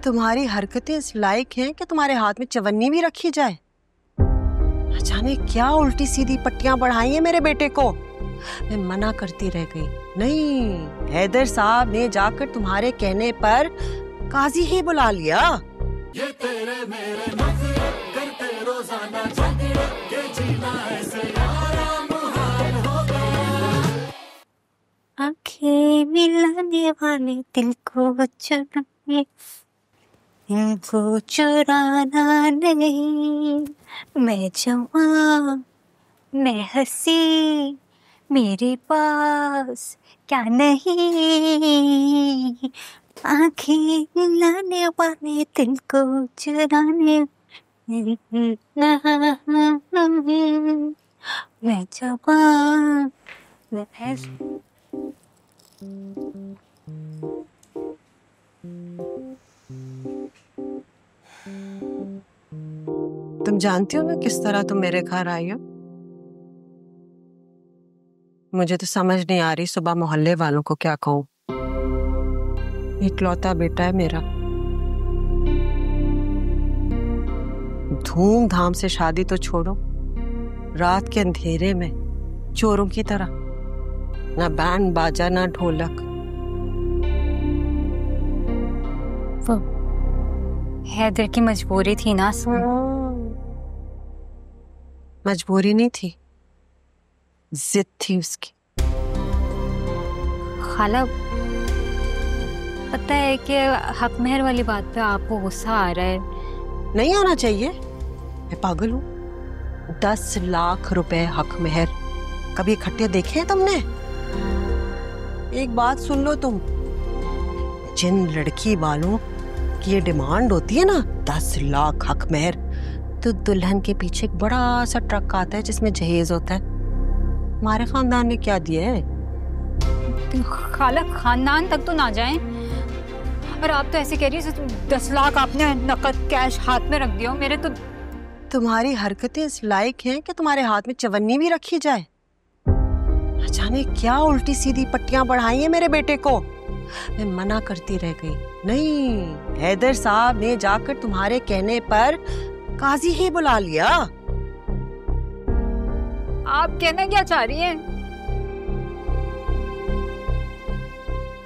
तुम्हारी हरकतें इस लायक हैं कि तुम्हारे हाथ में चवन्नी भी रखी जाए। जाने क्या उल्टी सीधी पट्टियां बढ़ाई हैं मेरे बेटे को। मैं मना करती रह गई। नहीं, हैदर साहब ने जाकर तुम्हारे कहने पर काजी ही बुला लिया। ये तेरे मेरे नखरे करते रोजाना झगड़े के जीना ऐसे यारा मुहाल हो गया। आंखें मिलाने वाले दिल को चुराना नहीं। मैं जवान, मैं हंसी, मेरे पास क्या नहीं। आंखें मिलाने वाले दिल को चुराने मैं जवान, मैं हंसी। तुम जानती हो ना किस तरह तुम मेरे घर आई हो? मुझे तो समझ नहीं आ रही सुबह मोहल्ले वालों को क्या कहूं। इकलौता बेटा है मेरा, धूमधाम से शादी तो छोड़ो, रात के अंधेरे में चोरों की तरह, ना बैंड बाजा ना ढोलक। वो हैदर की मजबूरी थी ना। मजबूरी नहीं थी, जिद थी उसकी। खाला, पता है कि हक मेहर वाली बात पे आपको गुस्सा आ रहा है। नहीं आना चाहिए, मैं पागल हूँ। 10 लाख रुपए हक मेहर कभी इकट्ठे देखे हैं तुमने? एक बात सुन लो तुम, जिन लड़की वालों की ये डिमांड होती है ना 10 लाख हक मेहर, तो दुल्हन के पीछे एक बड़ा सा ट्रक आता है जिसमें जहेज होता है। हमारे खानदान ने क्या दिया है? खाला, खानदान तक तो ना जाएं। और आप तो ऐसे कह रही है 10 लाख आपने नकद कैश हाथ में रख दिया। मेरे तो तुम्हारी हरकतें इस लायक हैं कि तुम्हारे हाथ में चवन्नी भी रखी जाए। जाने क्या उल्टी सीधी पट्टियां बढ़ाई हैं मेरे बेटे को। मैं मना करती रह गई। नहीं, हैदर साहब ने जाकर तुम्हारे कहने पर काजी ही बुला लिया। आप कहना क्या चाह रही हैं?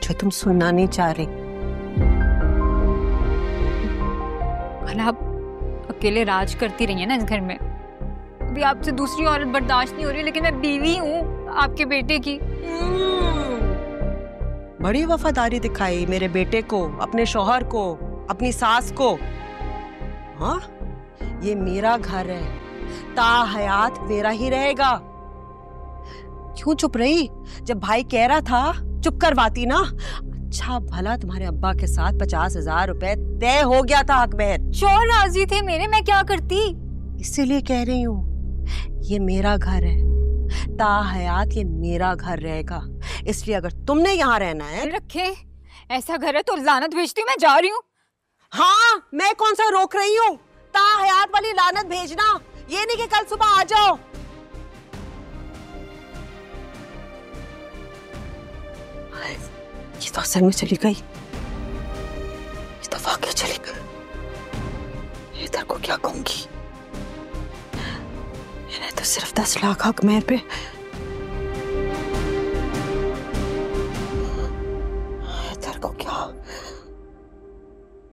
जो तुम सुनना नहीं चाह रही। आप अकेले राज करती रही है ना इस घर में। अभी आपसे दूसरी औरत बर्दाश्त नहीं हो रही, लेकिन मैं बीवी हूँ आपके बेटे की। बड़ी वफादारी दिखाई मेरे बेटे को, अपने शौहर को, अपनी सास को। हाँ, ये मेरा घर है, ताहयात मेरा ही रहेगा। क्यों चुप रही? जब भाई कह रहा था चुप करवाती ना। अच्छा भला तुम्हारे अब्बा के साथ 50,000 रुपए तय हो गया था हक मेहर। शौहर राजी थे मेरे, मैं क्या करती? इसीलिए कह रही हूँ, ये मेरा घर है, ताहयात ये मेरा घर रहेगा। इसलिए अगर तुमने यहाँ रहना है, रखे ऐसा घर है तो लानत भेजती हूँ, मैं जा रही हूँ। हाँ, मैं कौन सा रोक रही हूँ? ताहयात वाली लानत भेजना, ये नहीं कि कल सुबह आ जाओ। ये तो असल में चली गई, ये तो वाकई चली गई। इधर को क्या कहूंगी? मैंने तो सिर्फ 10 लाख हक मेहर पे